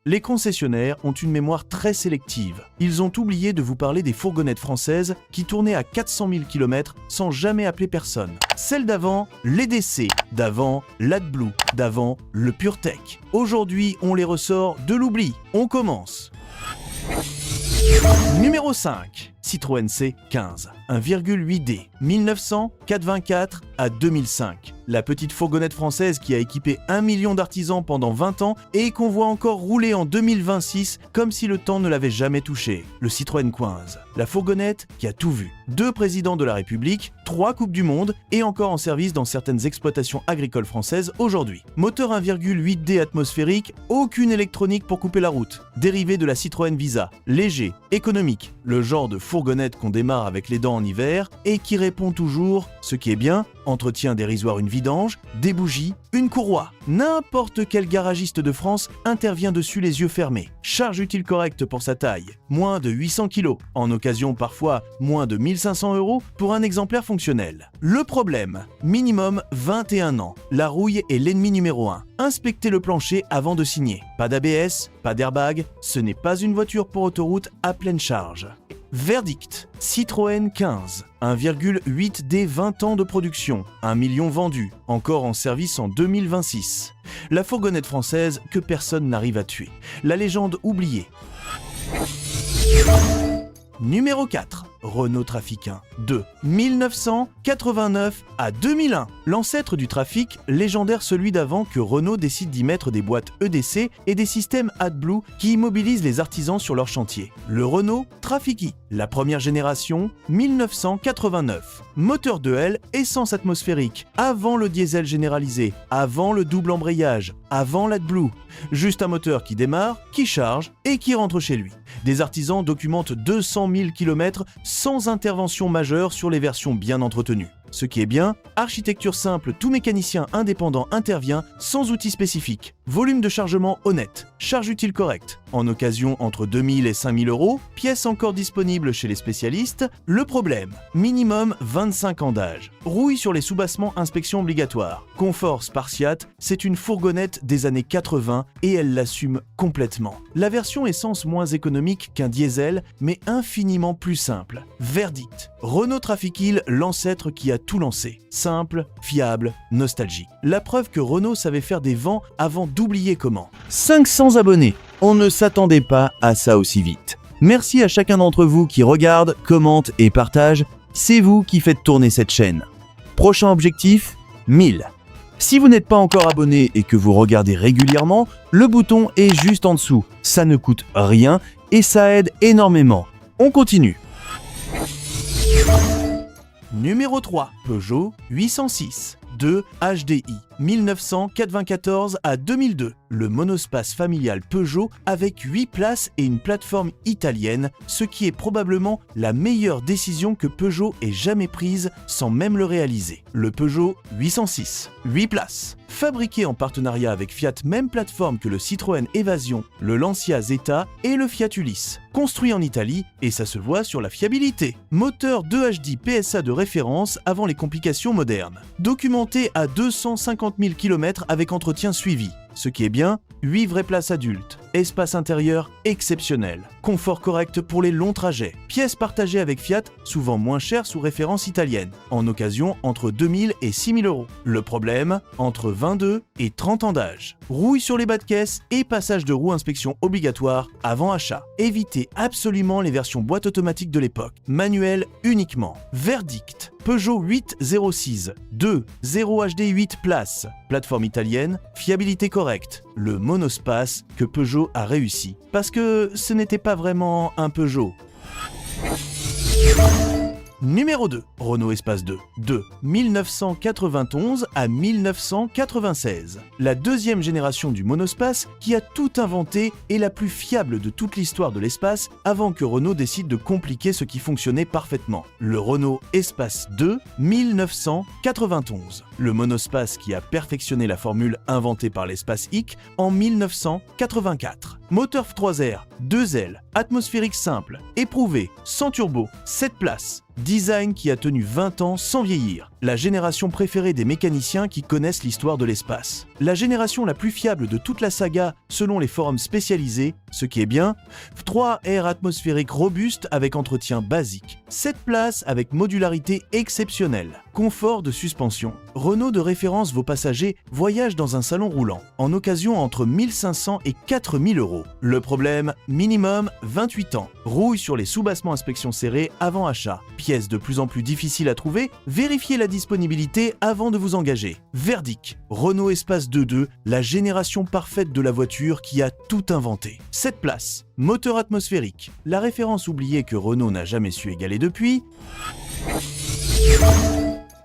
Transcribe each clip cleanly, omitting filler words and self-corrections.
les concessionnaires ont une mémoire très sélective. Ils ont oublié de vous parler des fourgonnettes françaises qui tournaient à 400 000 km sans jamais appeler personne. Celles d'avant, l'EDC, d'avant, l'AdBlue, d'avant, le PureTech. Aujourd'hui, on les ressort de l'oubli. On commence. Numéro 5. Citroën C15, 1,8D, 1900, 424 à 2005. La petite fourgonnette française qui a équipé 1 million d'artisans pendant 20 ans et qu'on voit encore rouler en 2026 comme si le temps ne l'avait jamais touché. Le Citroën Quinze, la fourgonnette qui a tout vu. 2 présidents de la République, 3 Coupes du Monde et encore en service dans certaines exploitations agricoles françaises aujourd'hui. Moteur 1,8D atmosphérique, aucune électronique pour couper la route. Dérivé de la Citroën Visa, léger, économique, le genre de fourgonnette qu'on démarre avec les dents en hiver et qui répond toujours, ce qui est bien, entretien dérisoire une vidange, des bougies, une courroie. N'importe quel garagiste de France intervient dessus les yeux fermés. Charge utile correcte pour sa taille, moins de 800 kg, en occasion parfois moins de 1500 € pour un exemplaire fonctionnel. Le problème, minimum 21 ans. La rouille est l'ennemi numéro 1. Inspectez le plancher avant de signer. Pas d'ABS, pas d'airbag, ce n'est pas une voiture pour autoroute à pleine charge. Verdict, Citroën 15, 1,8D 20 ans de production, 1 million vendus, encore en service en 2026. La fourgonnette française que personne n'arrive à tuer. La légende oubliée. Numéro 4. Renault Trafic 1, 2, 1989 à 2001. L'ancêtre du Trafic, légendaire celui d'avant que Renault décide d'y mettre des boîtes EDC et des systèmes AdBlue qui immobilisent les artisans sur leur chantier. Le Renault Trafic I, la première génération, 1989. Moteur 2L, essence atmosphérique, avant le diesel généralisé, avant le double embrayage, avant l'AdBlue. Juste un moteur qui démarre, qui charge et qui rentre chez lui. Des artisans documentent 200 000 km sans intervention majeure sur les versions bien entretenues. Ce qui est bien, architecture simple, tout mécanicien indépendant intervient sans outils spécifiques. Volume de chargement honnête, charge utile correcte. En occasion entre 2000 et 5000 €, pièces encore disponibles chez les spécialistes. Le problème, minimum 25 ans d'âge. Rouille sur les soubassements, inspection obligatoire. Confort spartiate, c'est une fourgonnette des années 80 et elle l'assume complètement. La version essence moins économique qu'un diesel, mais infiniment plus simple. Verdict, Renault Trafic Hill, l'ancêtre qui a tout lancé. Simple, fiable, nostalgie. La preuve que Renault savait faire des vents avant d'oublier comment. 500 abonnés. On ne s'attendait pas à ça aussi vite. Merci à chacun d'entre vous qui regarde, commente et partage. C'est vous qui faites tourner cette chaîne. Prochain objectif, 1000. Si vous n'êtes pas encore abonné et que vous regardez régulièrement, le bouton est juste en dessous. Ça ne coûte rien et ça aide énormément. On continue. Numéro 3, Peugeot 806, 2 HDI, 1994 à 2002. Le monospace familial Peugeot avec 8 places et une plateforme italienne, ce qui est probablement la meilleure décision que Peugeot ait jamais prise sans même le réaliser. Le Peugeot 806, 8 places. Fabriqué en partenariat avec Fiat, même plateforme que le Citroën Evasion, le Lancia Zeta et le Fiat Ulysse. Construit en Italie et ça se voit sur la fiabilité. Moteur 2HD PSA de référence avant les complications modernes. Documenté à 250 000 km avec entretien suivi. Ce qui est bien, 8 vraies places adultes, espace intérieur exceptionnel, confort correct pour les longs trajets, pièces partagées avec Fiat, souvent moins chères sous référence italienne, en occasion entre 2000 et 6000 €. Le problème, entre 22 et 30 ans d'âge. Rouille sur les bas de caisse et passage de roue inspection obligatoire avant achat. Évitez absolument les versions boîte automatique de l'époque, manuel uniquement. Verdict, Peugeot 806, 2, 0 HD 8 places, plateforme italienne, fiabilité correcte, le monospace que Peugeot a réussi. Parce que ce n'était pas vraiment un Peugeot. Numéro 2, Renault Espace 2, 2, 1991 à 1996. La deuxième génération du monospace qui a tout inventé et la plus fiable de toute l'histoire de l'espace avant que Renault décide de compliquer ce qui fonctionnait parfaitement. Le Renault Espace 2, 1991. Le monospace qui a perfectionné la formule inventée par l'Espace Hic en 1984. Moteur F3R, 2L, atmosphérique simple, éprouvé, sans turbo, 7 places. Design qui a tenu 20 ans sans vieillir. la génération préférée des mécaniciens qui connaissent l'histoire de l'espace. La génération la plus fiable de toute la saga selon les forums spécialisés, ce qui est bien, 3 airs atmosphériques robustes avec entretien basique, 7 places avec modularité exceptionnelle, confort de suspension. Renault de référence vos passagers voyagent dans un salon roulant, en occasion entre 1500 et 4000 euros. Le problème, minimum 28 ans, rouille sur les soubassements inspection serrée avant achat, pièces de plus en plus difficiles à trouver, vérifiez la disponibilité avant de vous engager. Verdict, Renault Espace 2.2, la génération parfaite de la voiture qui a tout inventé. 7 places, moteur atmosphérique, la référence oubliée que Renault n'a jamais su égaler depuis.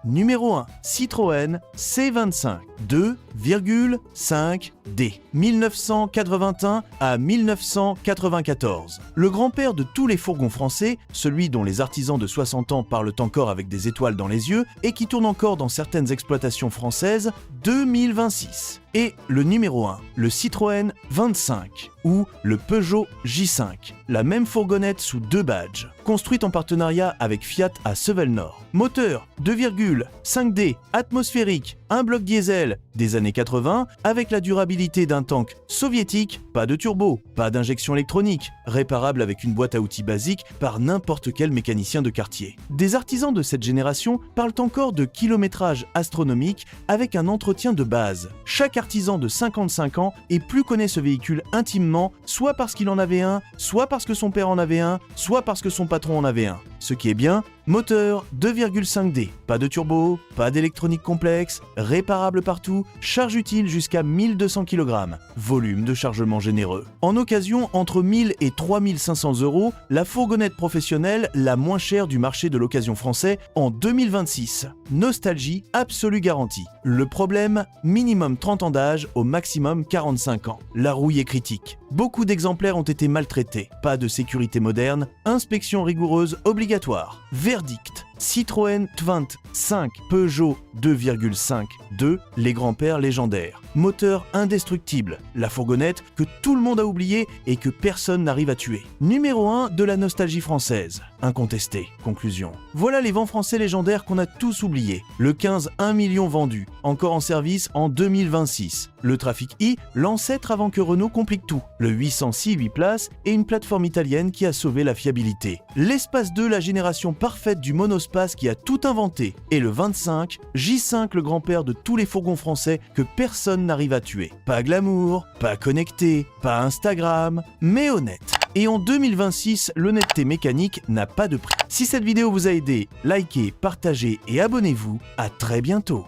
Numéro 1, Citroën C25 2,5D 1981 à 1994. Le grand-père de tous les fourgons français, celui dont les artisans de 60 ans parlent encore avec des étoiles dans les yeux et qui tourne encore dans certaines exploitations françaises, 2026. Et le numéro 1, le Citroën 25 ou le Peugeot J5, la même fourgonnette sous 2 badges, construite en partenariat avec Fiat à Sevel-Nord. Moteur 2,5D, atmosphérique, un bloc diesel des années 80 avec la durabilité d'un tank soviétique, pas de turbo, pas d'injection électronique, réparable avec une boîte à outils basique par n'importe quel mécanicien de quartier. Des artisans de cette génération parlent encore de kilométrage astronomique avec un entretien de base. Chaque artisan de 55 ans et plus connaît ce véhicule intimement, soit parce qu'il en avait un, soit parce que son père en avait un, soit parce que son patron en avait un. Ce qui est bien, moteur 2,5D, pas de turbo, pas d'électronique complexe, réparable partout, charge utile jusqu'à 1200 kg, volume de chargement généreux. En occasion, entre 1000 et 3500 euros, la fourgonnette professionnelle la moins chère du marché de l'occasion français en 2026. Nostalgie absolue garantie. Le problème, minimum 30 ans d'âge, au maximum 45 ans. La rouille est critique. Beaucoup d'exemplaires ont été maltraités. Pas de sécurité moderne, inspection rigoureuse obligatoire. Verdict. Citroën Twint 5 Peugeot 2,5D, les grands-pères légendaires. Moteur indestructible, la fourgonnette que tout le monde a oublié et que personne n'arrive à tuer. Numéro 1 de la nostalgie française. Incontesté. Conclusion. Voilà les vents français légendaires qu'on a tous oubliés. Le 15, 1 million vendus, encore en service en 2026. Le Trafic I, l'ancêtre avant que Renault complique tout. Le 806 8 places et une plateforme italienne qui a sauvé la fiabilité. L'Espace 2, la génération parfaite du monospace qui a tout inventé. Et le 25, J5, le grand-père de tous les fourgons français que personne n'arrive à tuer. Pas glamour, pas connecté, pas Instagram, mais honnête. Et en 2026, l'honnêteté mécanique n'a pas de prix. Si cette vidéo vous a aidé, likez, partagez et abonnez-vous. À très bientôt.